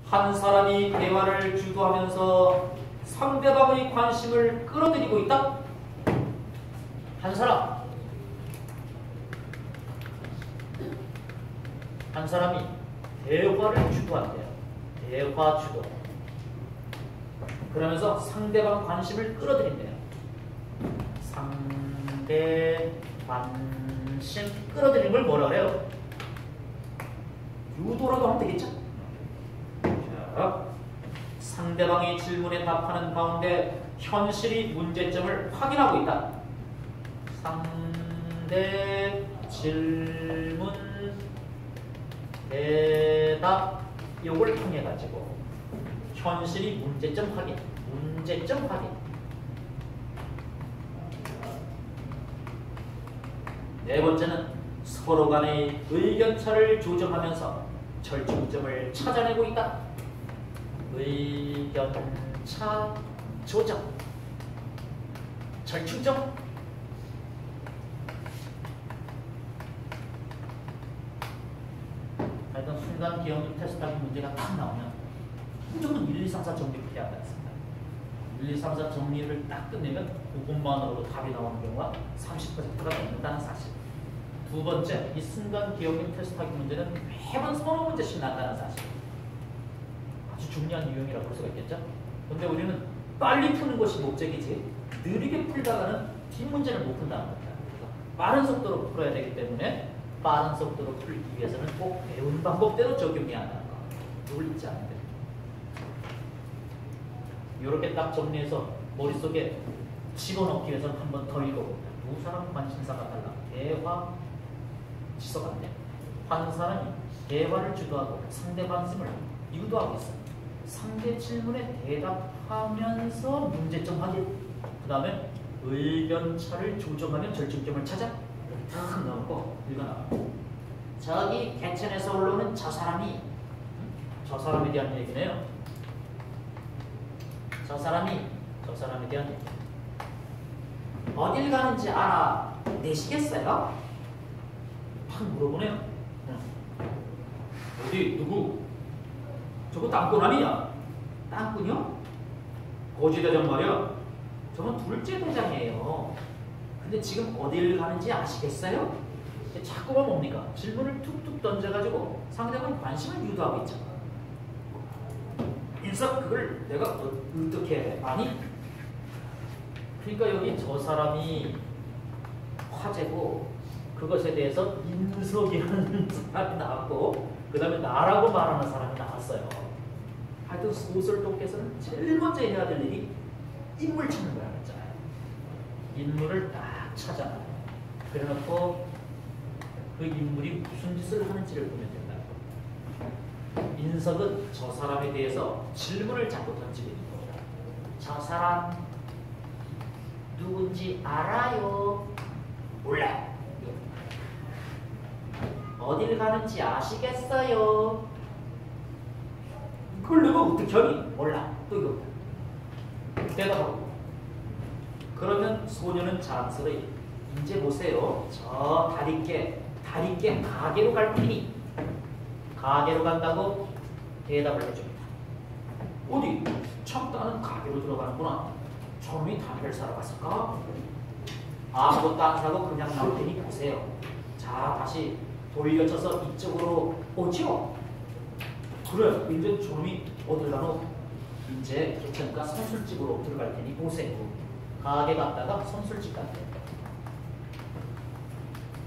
한 사람이 대화를 주도하면서 상대방의 관심을 끌어들이고 있다. 한 사람이 대화를 주도한대요. 대화 주도. 그러면서 상대방 관심을 끌어들인대요. 상대 관심 끌어들이는 걸 뭐라 그래요? 유도라고 하면 되겠죠? 자, 상대방의 질문에 답하는 가운데 현실이 문제점을 확인하고 있다. 상대 질문 대답 요걸 통해 가지고 현실이 문제점 확인. 네 번째는 서로 간의 의견차를 조정하면서 절충점을 찾아내고 있다. 의견차 조정. 절충점. 하여튼 순간 기억력 테스트하기 문제가 딱 나오면 무조건 1, 2, 3, 4 정리를 해야 되겠습니다. 1, 2, 3, 4 정리를 딱 끝내면 그것만으로도 답이 나오는 경우가 30%가 넘는다는 사실. 두 번째, 이 순간 기억력 테스트하기 문제는 매번 서너 문제씩 난다는 사실. 아주 중요한 유형이라고 볼 수가 있겠죠. 근데 우리는 빨리 푸는 것이 목적이지 느리게 풀다가는 뒷문제를 못 푼다는 겁니다. 그래서 빠른 속도로 풀어야 되기 때문에 빠른 속도로 풀기 위해서는 꼭 배운 방법대로 적용해야 한다는 거. 이걸 잊지 않으면 됩니다. 이렇게 딱 정리해서 머릿속에 집어넣기 위해서는 한 번 더 읽어봅니다. 두 사람 관심사가 달라. 대화 지속한대. 한 사람이 대화를 주도하고 상대 관심을 유도하고 있어. 상대 질문에 대답하면서 문제점 확인. 그 다음에 의견차를 조정하면 절충점을 찾아. 이렇게 탁 넣고 읽어나가고. 저기 개천에서 올라오는 저 사람에 대한 얘기네요. 저 사람에 대한 얘기. 어딜 가는지 알아내시겠어요? 탁 물어보네요. 어디 누구? 저거 땅꾼 아니냐? 땅꾼이요? 고지대장 말이야. 저건 둘째 대장이에요. 근데 지금 어딜 가는지 아시겠어요? 자꾸만 뭡니까? 질문을 툭툭 던져가지고 상대방의 관심을 유도하고 있죠. 인사 그걸 내가 어떻게 아니? 그러니까 여기 저 사람이 화제고 그것에 대해서 인석이라는 사람이 나왔고 그 다음에 나라고 말하는 사람이 나왔어요. 하여튼 소설독에서는 제일 먼저 해야 될 일이 인물 찾는 거야 그랬잖아요. 인물을 딱 찾아 그래놓고 그 인물이 무슨 짓을 하는지를 보면 된다. 인석은 저 사람에 대해서 질문을 자꾸 던지고 있는 겁니다. 저 사람 누군지 알아요? 몰라. 어딜 가는지 아시겠어요? 그걸 내가 어떻게 하니? 몰라. 또 이거 대답하고. 그러면 소녀는 자랑스러이 이제 보세요. 저 다리께 가게로 갈 테니 가게로 간다고 대답을 해줍니다. 어디? 척다는 가게로 들어가는구나. 처음이 담배를 사러 갔을까? 아무것도 안 사고 그냥 나올 테니 보세요. 자, 다시 돌려쳐서 이쪽으로 오죠? 그래, 이제 저놈이 어딜 가노? 이제 괜찮으니까 선술집으로 들어갈 테니 보세요. 가게 갔다가 선술집 갔대.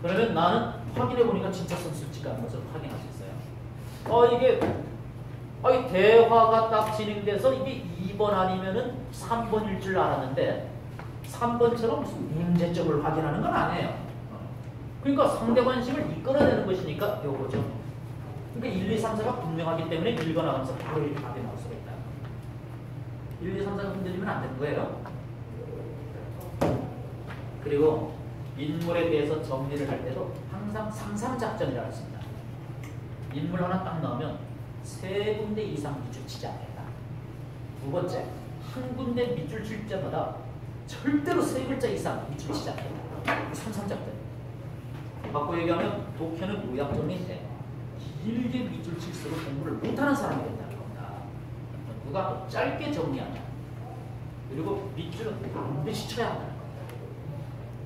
그러면 나는 확인해보니까 진짜 선술집 가는 것을 확인할 수 있어요. 이게 이 대화가 딱 진행돼서 이게 2번 아니면은 3번일 줄 알았는데 3번처럼 무슨 문제점을 확인하는 건 아니에요. 그러니까 상대 관심을 이끌어내는 것이니까 요거죠. 그러니까 1, 2, 3, 4가 분명하기 때문에 읽어나가면서 바로 이렇게 답이 나올 수가 있다. 1, 2, 3, 4가 흔들리면 안 되는 거예요. 그리고 인물에 대해서 정리를 할 때도 항상 상상작전이라고 했습니다. 인물 하나 딱 나오면 3군데 이상 밑줄 치지 않겠다. 두 번째, 한 군데 밑줄 칠 때마다 절대로 3글자 이상 밑줄 치지 않겠다. 상상작전. 바꿔 얘기하면 독해는 요약정리인데 길게 밑줄 칠수록 공부를 못하는 사람이 된다는 겁니다. 누가 짧게 정리하냐. 그리고 밑줄은 반드시 쳐야 한다는 거예요.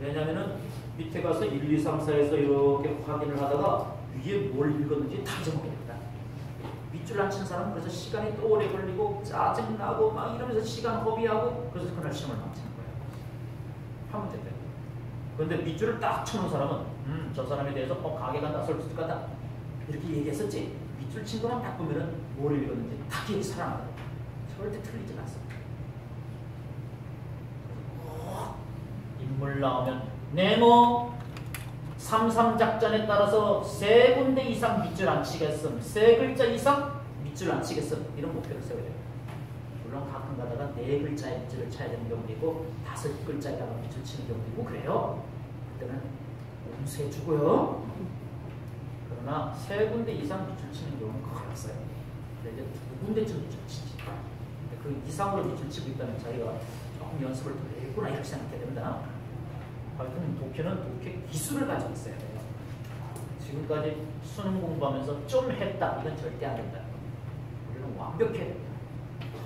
왜냐면은 밑에 가서 1, 2, 3, 4에서 이렇게 확인을 하다가 위에 뭘 읽었는지 다 잊어먹습니다. 밑줄 안 친 사람은 그래서 시간이 또 오래 걸리고 짜증나고 막 이러면서 시간 허비하고 그래서 그날 시험을 망치는 거예요. 한 문제 때. 그런데 밑줄을 딱 쳐놓은 사람은 저 사람에 대해서 가게 간다, 설득 간다 이렇게 얘기했었지. 밑줄 친 것만 딱 보면은 뭘 읽었는지 다 기억이 살아나거든요. 절대 틀리지 않습니다. 인물 나오면 네모 3.3 작전에 따라서 3군데 이상 밑줄 안 치겠음, 3글자 이상 밑줄 안 치겠음 이런 목표를 세워야 돼요. 물론 가끔 가다가 4글자의 밑줄을 쳐야 되는 경우도 있고 5글자에다가 밑줄 치는 경우도 있고 그래요. 그때는 운수해주고요. 그러나 3군데 이상 밑줄 치는 경우는 거의 없어요. 이제 2군데쯤 밑줄 치지. 그 이상으로 밑줄 치고 있다면 자기가 조금 연습을 더 했구나 이렇게 생각해야 됩니다. 하여튼 독해는 독해 기술을 가지고 있어야 돼요. 지금까지 수능 공부하면서 좀 했다 이건 절대 안 된다. 우리는 완벽해야 됩니다.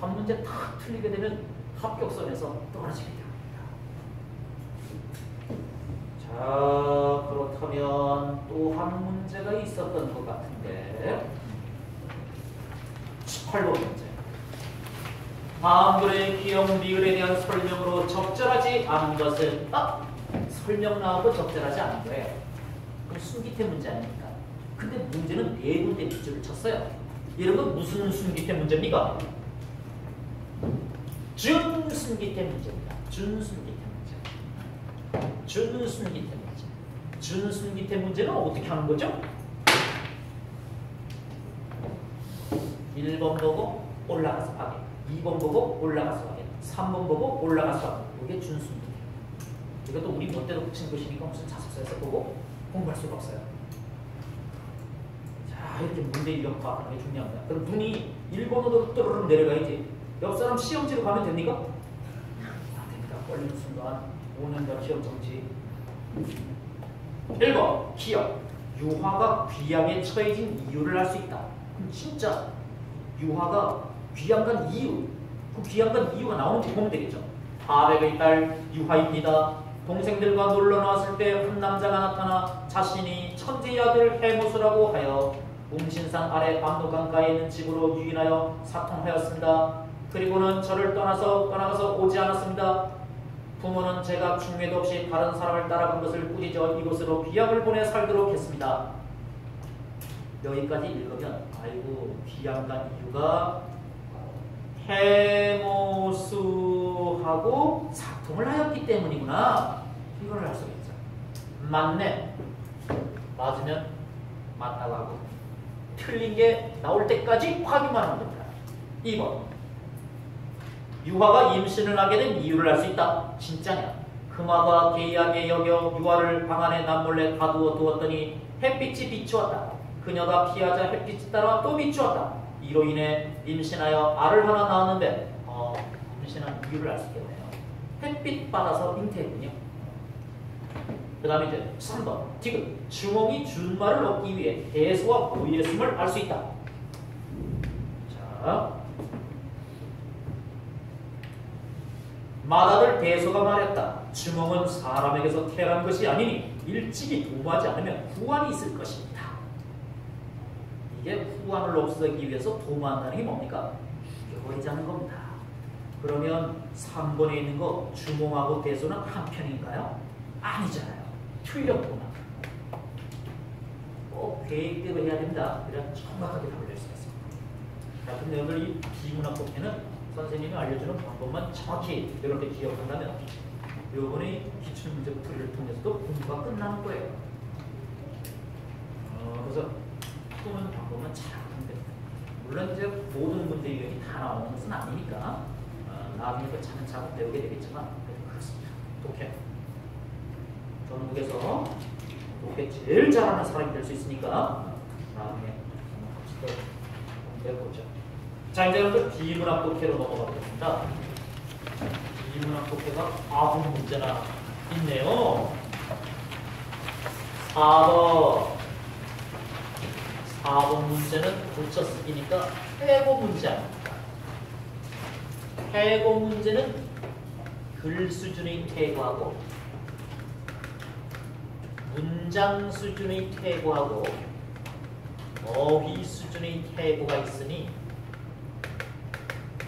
한 문제 탁 틀리게 되면 합격선에서 떨어지게 됩니다. 자, 그렇다면 또 한 문제가 있었던 것 같은데 18번 문제. 다음 글의 기억, 비글에 대한 설명으로 적절하지 않은 것은 설명 나오고 적절하지 않은 거예요. 그럼 순기태 문제 아닙니까? 근데 문제는 4군데 밑줄을 쳤어요. 이런 건 무슨 순기태 문제입니까? 준순기태 문제입니다. 준순기태 문제. 준순기태 문제. 준순기태 문제는 어떻게 하는 거죠? 1번 보고 올라가서 확인, 2번 보고 올라가서 확인, 3번 보고 올라가서 확인. 이게 준순기태. 이것도 우리 멋대로 붙인 것이니까 무슨 자습서에서 보고 공부할 수가 없어요. 자, 이렇게 문제 이력 파악하는 게 중요합니다. 그럼 눈이 1번으로 또르륵 내려가야지. 옆 사람 시험지로 가면 됩니까? 안 됩니다. 걸리는 순간 5년간 시험 정지. 1번 기억. 유화가 귀양에 처해진 이유를 알 수 있다. 그럼 진짜 유화가 귀양 간 이유, 그 귀양 간 이유가 나오는지 보면 되겠죠. 아백의 딸 유화입니다. 동생들과 놀러 나왔을 때 한 남자가 나타나 자신이 천재의 아들 해모수라고 하여 웅신산 아래 압록강가에 있는 집으로 유인하여 사통하였습니다. 그리고는 저를 떠나가서 오지 않았습니다. 부모는 제가 중매도 없이 다른 사람을 따라간 것을 꾸짖어 이곳으로 귀양을 보내 살도록 했습니다. 여기까지 읽으면 아이고 귀양 간 이유가 해모수하고 사통을 하였기 때문이구나. 이걸 알 수가 있죠. 맞네. 맞으면 맞다고 하고 틀린 게 나올 때까지 확인만 하면 됩니다. 2번. 유화가 임신을 하게 된 이유를 알 수 있다. 진짜냐? 금화가 괴이하게 여겨 유화를 방 안에 남몰래 가두어 두었더니 햇빛이 비추었다. 그녀가 피하자 햇빛이 따라 또 비추었다. 이로 인해 임신하여 알을 하나 낳았는데 임신한 이유를 알 수 있겠네요. 햇빛 받아서 잉태했군요. 그 다음에 이제 3번 디귿. 주몽이 준말을 얻기 위해 대소와 모의했음을 알 수 있다. 자, 맏아들 대소가 말했다. 주몽은 사람에게서 태어난 것이 아니니 일찍이 도모하지 않으면 후환이 있을 것입니다. 이게 후환을 없애기 위해서 도모한다는 게 뭡니까? 죽여버리자는 겁니다. 그러면 3번에 있는 거 주몽하고 대소는 한 편인가요? 아니잖아요. 틀렸구나. 꼭 계획대로 해야 됩니다. 그래야 정확하게 답을 낼 수가 있습니다. 자, 근데 오늘 이 비문학 독해는 선생님이 알려주는 방법만 정확히 이렇게 기억한다면 이번에 기출문제풀이를 통해서도 공부가 끝나는 거예요. 그래서 푸는 방법만 잘 하면 됩니다. 물론 이제 모든 문제 유형이 다 나오는 것은 아니니까 나중에 또 차근차근 배우게 되겠지만 그렇습니다. 독해. 전국에서 독해 제일 잘하는 사람이 될 수 있으니까 나중에 같이 또 배워보죠. 자, 이제 그 비문학 독해로 넘어가 보겠습니다. 비문학 독해가 9문제나 있네요. 4번 문제는 고쳐쓰기니까 빼고 문제 아닙니까? 태고 문제는 글 수준의 태고하고 문장 수준의 태고하고 어휘 수준의 태고가 있으니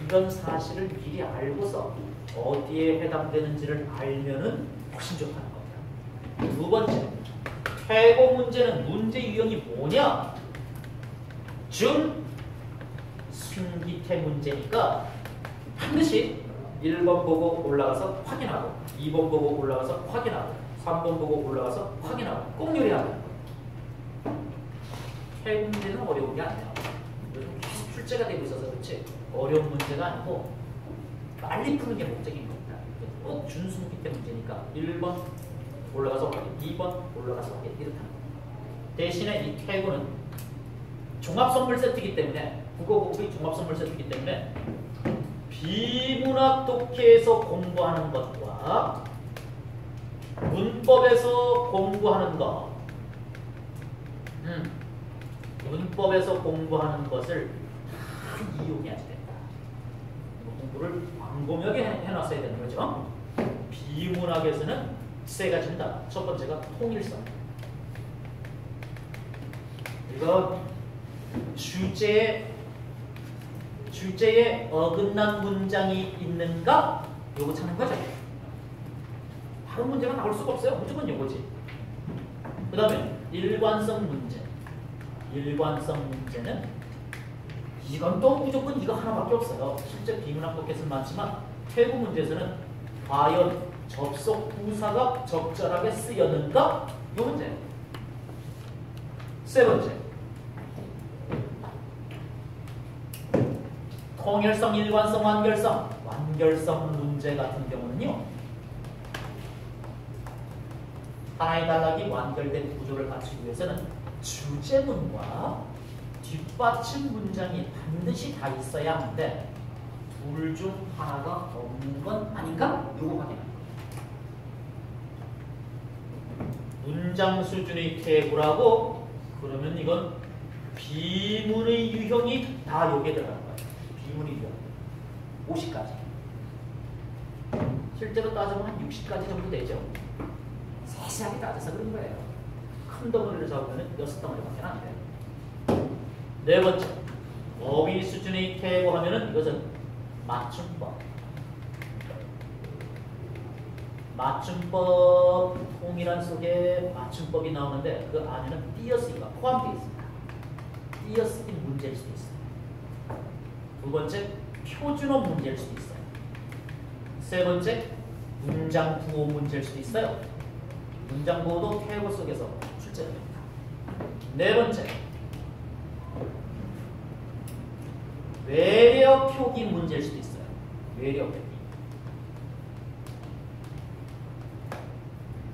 이런 사실을 미리 알고서 어디에 해당되는지를 알면은 훨씬 좋다는 겁니다. 두 번째, 태고 문제는 문제 유형이 뭐냐? 중 순기태 문제니까 반드시 1번 보고 올라가서 확인하고 2번 보고 올라가서 확인하고 3번 보고 올라가서 확인하고 꼭 요리하는 거예요. 태고 문제는 어려운 게 아니야. 요즘 계속 출제가 되고 있어서 그렇지 어려운 문제가 아니고 빨리 푸는 게 목적인 겁니다. 꼭 준순기태 문제니까 1번 올라가서 확인, 2번 올라가서 확인 이렇게 하는 겁니다. 대신에 이 태고는 종합선물 세트이기 때문에 국어 공부의 종합선물 세트이기 때문에 비문학 독해에서 공부하는 것과 문법에서 공부하는 것 문법에서 공부하는 것을 다 이용해야지 된다. 공부를 광범위하게 해놨어야 되는 거죠. 비문학에서는 세 가지입니다. 첫 번째가 통일성. 이거 주제에 어긋난 문장이 있는가? 요거 찾는 거죠. 다른 문제가 나올 수가 없어요. 무조건 요거지. 그 다음에 일관성 문제. 일관성 문제는 이건 또 무조건 이거 하나밖에 없어요. 실제 비문학 독해서는 많지만 태고 문제에서는 과연 접속 부사가 적절하게 쓰였는가? 요 문제. 세 번째, 통일성, 일관성, 완결성. 완결성 문제 같은 경우는요, 하나의 단락이 완결된 구조를 갖추기 위해서는 주제문과 뒷받침 문장이 반드시 다 있어야 하는데 둘 중 하나가 없는 건 아닌가? 요거 확인합니다. 문장 수준의 태고라고 그러면 이건 비문의 유형이 다 여기에 들어가는 거예요. 비문의 유형 50가지. 실제로 따지면 한 60가지 정도 되죠. 세세하게 따져서 그런 거예요. 큰 덩어리를 잡으면 6덩어리밖에 안 돼요. 네 번째, 어휘 수준의 태고 하면은 이것은 맞춤법. 맞춤법 통일한 속에 맞춤법이 나오는데 그 안에는 띄어쓰기가 포함되어 있습니다. 띄어쓰기 문제일 수도 있어요. 두 번째, 표준어 문제일 수도 있어요. 세 번째, 문장 부호 문제일 수도 있어요. 문장 부호도 태고 속에서 출제가 됩니다. 네 번째, 외려 표기 문제일 수도 있어요. 외려 표기.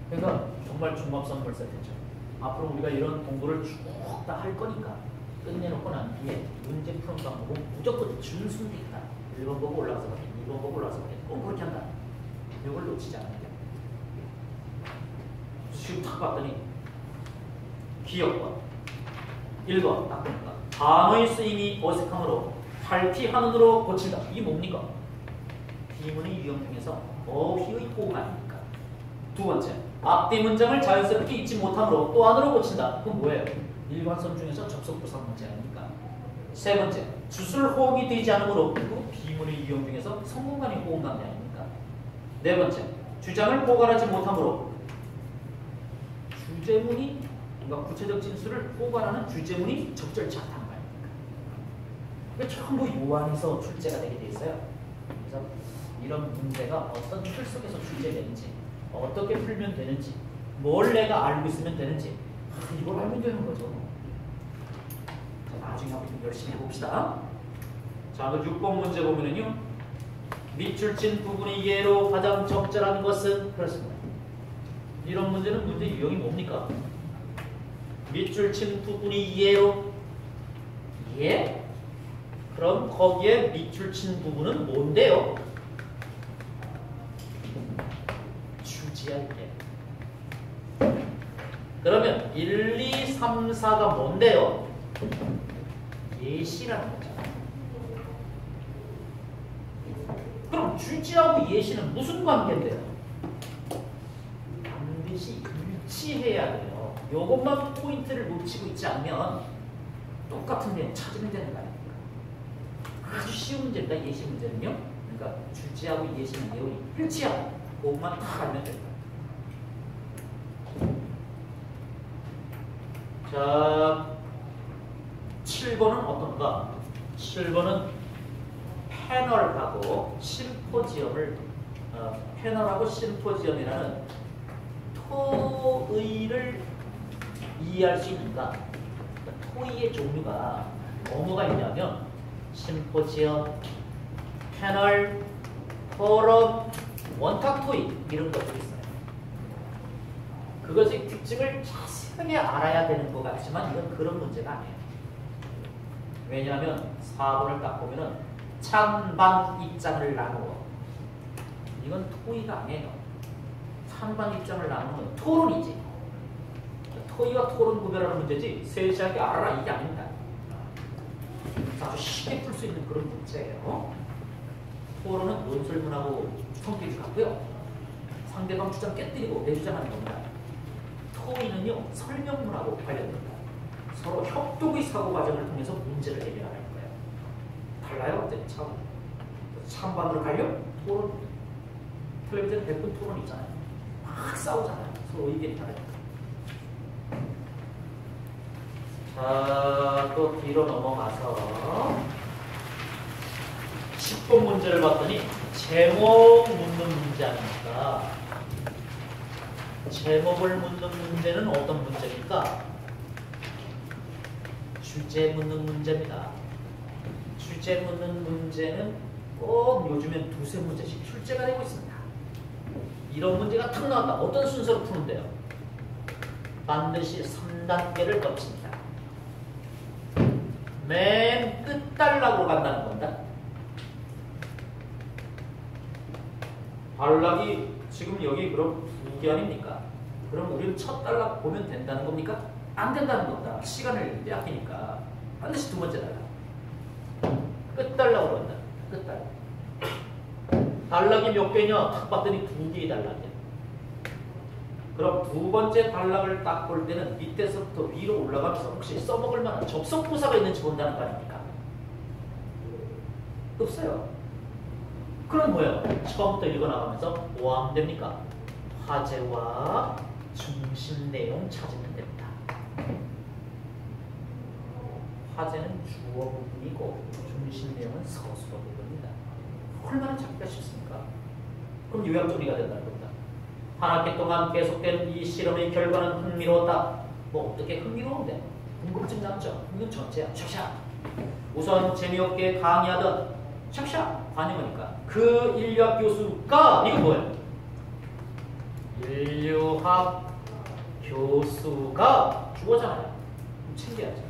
그러니까 정말 종합선물 세트죠. 앞으로 우리가 이런 공부를 쭉 다 할 거니까 끝내놓고 난 뒤에 문제 푸는 방법은 무조건 준순기다. 1번 보고 올라가서 확인, 2번 보고 올라가서 확인. 꼭 그렇게 한다. 이걸 놓치지 않아야 돼요. 수업 탁 봤더니 기억과 1번 딱 보니까 단어의 쓰임이 어색함으로 탈피하는으로 고친다. 이게 뭡니까? 비문의 유형 중에서 어휘의 호응 아닙니까? 두 번째, 앞뒤 문장을 자연스럽게 읽지 못함으로 또 안으로 고친다. 그건 뭐예요? 일관성 중에서 접속부사 문제 아닙니까? 세 번째, 주술 호응이 되지 않으므로 그 비문의 유형 중에서 성공간의 호응 관계 아닙니까? 네 번째, 주장을 포괄하지 못함으로 주제문이 뭔가 구체적 진술을 포괄하는 주제문이 적절치 않다는 거 아닙니까? 이게 전부 요 안에서 출제가 되게 돼 있어요. 그래서 이런 문제가 어떤 틀 속에서 출제되는지, 어떻게 풀면 되는지, 뭘 내가 알고 있으면 되는지 이걸 알면 되는 거죠. 자, 나중에 한번 좀 열심히 해봅시다. 자, 그 6번 문제 보면은요, 밑줄 친 부분의 예로 가장 적절한 것은 그렇습니다. 이런 문제는 문제 유형이 뭡니까? 밑줄 친 부분이 예로 예? 그럼 거기에 밑줄 친 부분은 뭔데요? 주지할 때. 그러면 1, 2, 3, 4가 뭔데요? 예시라는 거잖아요. 그럼 주지하고 예시는 무슨 관계인데요? 반드시 일치해야 돼요. 요것만 포인트를 놓치고 있지 않으면 똑같은 내용 찾으면 되는 거 아닙니까? 아주 쉬운 문제입니다. 예시 문제는요. 그러니까 주지하고 예시는 내용이 일치하고 그것만 다 알면 됩니다. 자, 7번은 어떤가? 7번은 패널하고 심포지엄을 패널하고 심포지엄이라는 토의를 이해할 수 있는가? 토의의 종류가 뭐가 있냐면 심포지엄, 패널, 포럼, 원탁 토의 이런 것들이 있어요. 그것의 특징을 자세하게 알아야 되는 것 같지만 이건 그런 문제가 아니에요. 왜냐하면 4번을 딱 보면은 찬반 입장을 나누어 이건 토의가 아니에요. 찬반 입장을 나누는 토론이지. 토의와 토론 구별하는 문제지 세세하게 알아라 이게 아닙니다. 아주 쉽게 풀 수 있는 그런 문제예요. 토론은 논설문하고 성격이 같고요. 상대방 주장 깨뜨리고 내 주장하는 겁니다. 토의는요 설명문하고 관련됩니다. 서로 협동의 사고 과정을 통해서 문제를 해결하는 거예요. 달라요? 어때? 찬반으로 갈려? 토론. 텔레비전 100분 토론 있잖아요. 막 싸우잖아요. 서로 의견이 다르니까. 자, 또 뒤로 넘어가서 10번 문제를 봤더니 제목 묻는 문제 아닙니까? 제목을 묻는 문제는 어떤 문제입니까? 주제 묻는 문제입니다. 주제 묻는 문제는 꼭 요즘엔 두세 문제씩 출제가 되고 있습니다. 이런 문제가 탁 나왔다. 어떤 순서로 푸는데요? 반드시 3단계를 거칩니다. 맨 끝단락으로 간다는 겁니다. 단락이 지금 여기 그럼 2개 아닙니까? 그럼 우리는 첫 단락 보면 된다는 겁니까? 안 된다는 겁니다. 시간을 빼앗기니까 반드시 두 번째 단락. 끝단락으로 간다. 끝단락. 단락이 몇 개냐? 딱 봤더니 2개의 단락이야. 그럼 두 번째 단락을 딱 볼 때는 밑에서부터 위로 올라가면서 혹시 써먹을 만한 접속부사가 있는지 본다는 거 아닙니까? 없어요. 그럼 뭐예요? 처음부터 읽어나가면서 뭐 하면 됩니까? 화제와 중심 내용 찾으면 됩니다. 화제는 주어 부분이고 중심 내용은 서술어 부분입니다. 얼마나 찾기가 쉽습니까? 그럼 요약 정리가 된다는 겁니다. 한 학기 동안 계속된 이 실험의 결과는 흥미로웠다. 뭐 어떻게 흥미로운데? 궁금증 남죠? 이건 전체야. 샥샥. 우선 재미없게 강의하던 샥샥 관용어니까 그 인류학 교수가 이거 뭐예요? 인류학 교수가 주어잖아요. 챙겨야죠.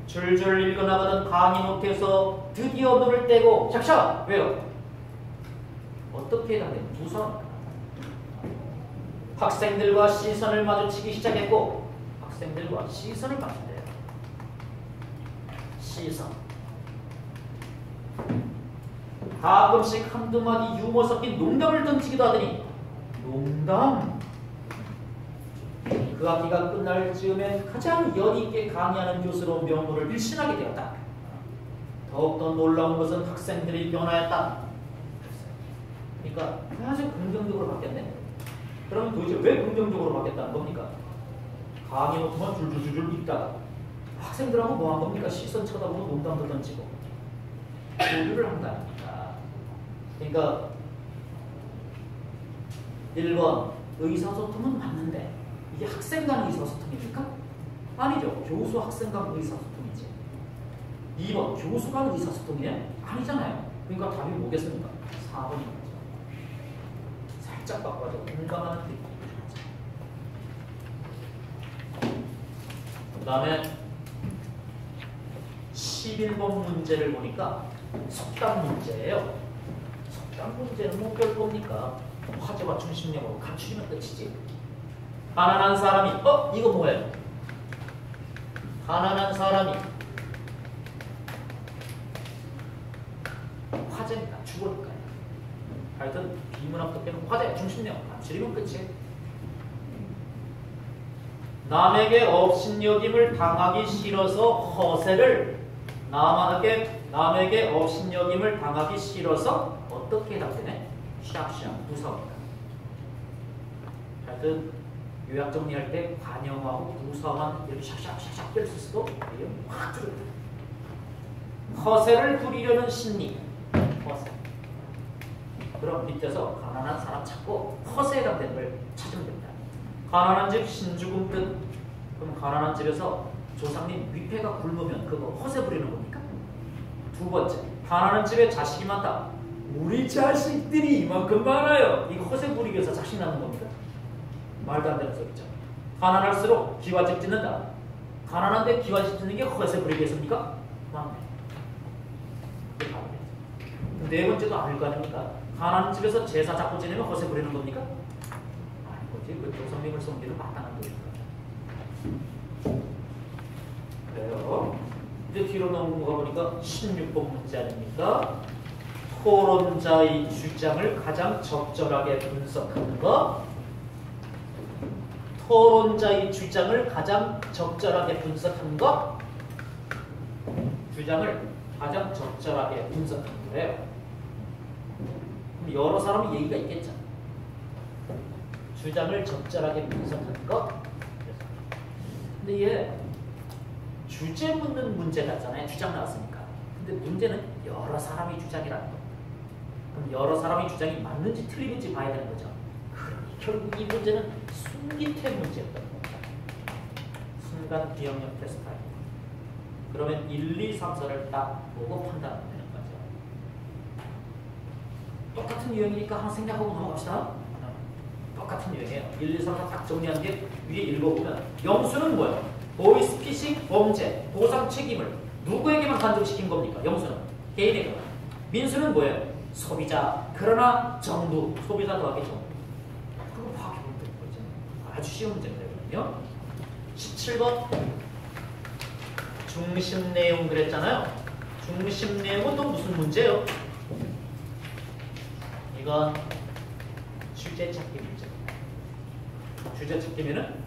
줄줄 읽어나가던 강의 노트에서 드디어 눈을 떼고 샥샥! 왜요? 어떻게 해당되는 두선? 학생들과 시선을 마주치기 시작했고 학생들과 시선을 마주친대요. 시선. 가끔씩 한두 마디 유머 섞인 농담을 던지기도 하더니 농담? 그 학기가 끝날 즈음엔 가장 열의있게 강의하는 교수로 명물을 일신하게 되었다. 더욱더 놀라운 것은 학생들의 변화였다. 그러니까 아주 긍정적으로 바뀌었네. 그러면 도대체 왜 긍정적으로 바뀌었다는 겁니까? 강의 노트만 줄줄줄 읽다가 학생들하고 뭐 한 겁니까? 시선 쳐다보고 농담도 던지고 교류를 한다 아닙니까? 그러니까 1번 의사소통은 맞는데 이게 학생 간 의사소통입니까? 아니죠. 교수 학생 간 의사소통이지. 2번 교수 간 의사소통이냐? 아니잖아요. 그러니까 답이 뭐겠습니까? 4번인 거죠. 살짝 바꿔서 공감하는 느낌이 들죠. 그 다음에 11번 문제를 보니까 속담 문제예요. 속담 문제는 뭐 별겁니까? 화제와 중심력으로 갖추면 끝이지. 가난한 사람이 이거 뭐예요? 가난한 사람이 화제입니다. 주어니까요. 하여튼 비문학 독해는 화제, 중심 내용 안 줄이면 끝이에요. 남에게 업신여김을 당하기 싫어서 허세를 남에게 업신여김을 당하기 싫어서 어떻게 해답되네? 샥샥 무서워합니다. 하여튼 요약 정리할 때 관용하고 무서워한 이렇게 샥샥샥샥 뺄 수 있어도 확 줄여요. 허세를 부리려는 심리. 허세. 그럼 밑에서 가난한 사람 찾고 허세에 해당되는 걸 찾으면 됩니다. 가난한 집 신죽음 뜻. 그럼 가난한 집에서 조상님 위패가 굶으면 그거 허세 부리는 겁니까? 두 번째, 가난한 집에 자식이 많다. 우리 자식들이 이만큼 많아요. 이거 허세 부리기 위해서 자식 낳는 겁니까? 말도 안 되는 소리죠. 가난할수록 기와집 짓는다. 가난한데 기와집 짓는 게 허세 부리기 위해서입니까? 맞네. 네 번째도 아닐 거 아닙니까? 가난한 집에서 제사 자꾸 지내면 허세 부리는 겁니까? 아니 거지. 그 조상님을 섬기는 마땅한 도입니다. 그래요. 이제 뒤로 넘어가 보니까 16번 문제 아닙니까? 토론자의 주장을 가장 적절하게 분석하는 것. 토론자의 주장을 가장 적절하게 분석하는 것. 주장을 가장 적절하게 분석하는 거예요. 그럼 여러 사람이 얘기가 있겠죠. 주장을 적절하게 분석하는 것. 근데 얘 주제 묻는 문제 같잖아요. 주장 나왔으니까. 근데 문제는 여러 사람이 주장이라는 거. 그럼 여러 사람이 주장이 맞는지 틀리는지 봐야 되는 거죠. 그러니 결국 이 문제는 순기태 문제였던 겁니다. 순간 기억력 테스트. 그러면 1, 2, 3, 4를 딱 보고 판단하면 되는 거죠. 똑같은 유형이니까 한번 생각하고 넘어갑시다. 똑같은 유형이에요. 1, 2, 3, 4 딱 정리한 게 위에 읽어보면 영수는 뭐예요? 보이스피싱 범죄, 보상 책임을 누구에게만 간접시킨 겁니까? 영수는 개인에게만. 민수는 뭐예요? 소비자, 그러나 정부, 소비자 더하기 정부. 그거 파악해보면 되는 거죠. 아주 쉬운 문제거든요. 17번 중심 내용 그랬잖아요. 중심 내용은 또 무슨 문제예요? 이건 주제 찾기 문제. 주제 찾기면은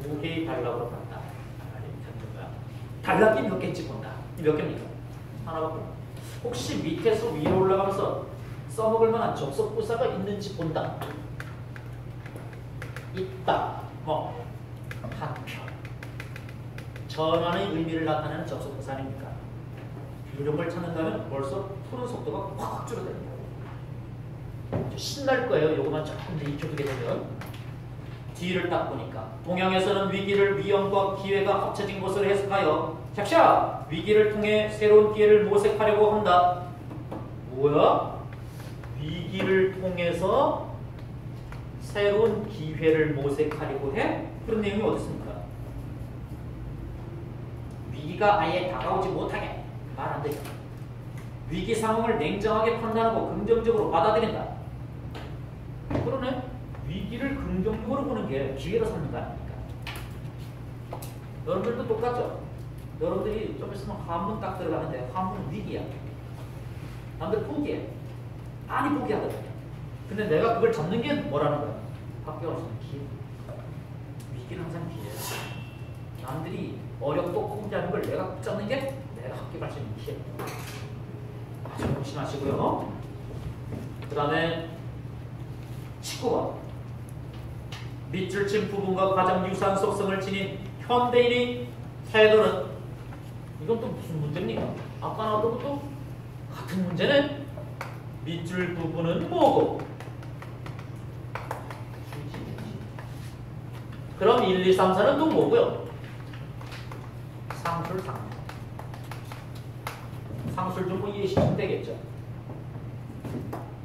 무게의 단락으로 간다. 단락이 몇 개인지 본다. 몇 개입니까? 하나밖에. 혹시 밑에서 위로 올라가면서 써먹을 만한 접속 부사가 있는지 본다. 있다. 뭐 한편. 전환의 의미를 나타내는 접속 부사 아닙니까? 이런 걸 찾는다면 벌써 푸는 속도가 확 줄어듭니다. 신날 거예요. 요거만 조금 더 익혀두게 되면. 뒤를 딱 보니까 동양에서는 위기를 위험과 기회가 합쳐진 것으로 해석하여 샥샥! 위기를 통해 새로운 기회를 모색하려고 한다. 뭐야? 위기를 통해서 새로운 기회를 모색하려고 해? 그런 내용이 어디 있습니까? 위기가 아예 다가오지 못하게 말 안 되죠. 위기 상황을 냉정하게 판단하고 긍정적으로 받아들인다. 그러네. 위기를 긍정적으로 보는 게 기회로 삼는 거 아닙니까? 여러분들도 똑같죠? 여러분들이 좀 있으면 한문 딱 들어가는데 한문은 위기야. 남들 포기해. 많이 포기하거든요. 근데 내가 그걸 잡는 게 뭐라는 거야? 합격할 수 있는 기회. 위기는 항상 기회야. 남들이 어렵고 포기하는 걸 내가 잡는 게 내가 합격할 수 있는 기회. 아주 조심하시고요. 그 다음에 19번. 밑줄 친 부분과 가장 유사한 속성을 지닌 현대인의 태도는 이건 또 무슨 문제입니까? 아까 나왔던 것도 같은 문제는 밑줄 부분은 뭐고? 그럼 1, 2, 3, 4는 또 뭐고요? 상술, 상술. 상술 좀 이해시키면 되겠죠.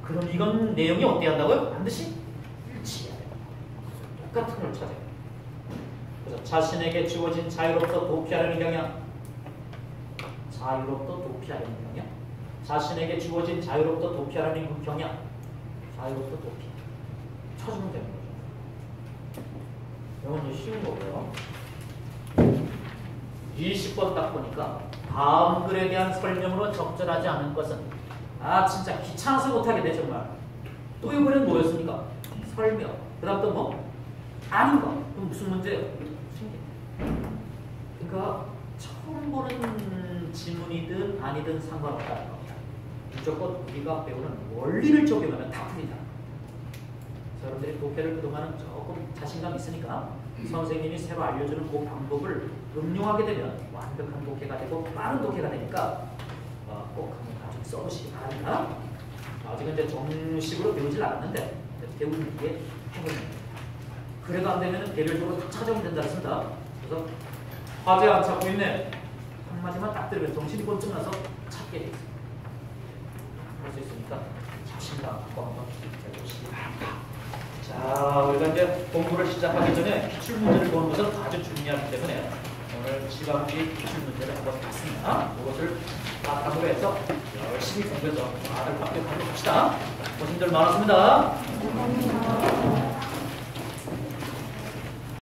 그럼 이건 내용이 어떻게 한다고요? 반드시 일치해야 돼요. 똑같은 걸 찾아요. 그래서 자신에게 주어진 자유로부터 도피하려는 경향. 자유로부터 도피하려는 경향. 자신에게 주어진 자유로부터 도피하려는 경향. 자유로부터 도피. 찾으면 되는 거죠. 이건 이제 쉬운 거고요. 20번 딱 보니까 다음 글에 대한 설명으로 적절하지 않은 것은 아 진짜 귀찮아서 못하겠네 정말. 또 이번엔 뭐였습니까? 설명. 그 다음 또 뭐? 아닌 거. 그럼 무슨 문제예요? 신기해. 그러니까 처음 보는 지문이든 아니든 상관없다는 겁니다. 무조건 우리가 배우는 원리를 적용하면 다 풀린다. 여러분들이 독해를 그동안은 조금 자신감 있으니까 선생님이 새로 알려주는 그 방법을 응용하게 되면 완벽한 독해가 되고 빠른 독해가 되니까 꼭 한번 나중에 써보시기 바랍니다. 아직은 이제 정식으로 배우질 않았는데 배우는 게 해보는 그래도 안 되면 개별적으로 다 찾아오면 된다 했습니다. 그래서 화제 안 찾고 있네. 한마디만 딱 들으면 정신이 번쩍 나서 찾게 돼 있습니다. 할 수 있으니까 자신감 갖고 한번 해보시기 바랍니다. 자, 우리가 이제 공부를 시작하기 전에 기출문제를 보는 것은 아주 중요하기 때문에 오늘 시간비 기출문제를 한번 봤습니다. 이것을 바탕으로 해서 열심히 공부해서 다들 합격하고 갑시다. 고생들 많았습니다. 감사합니다.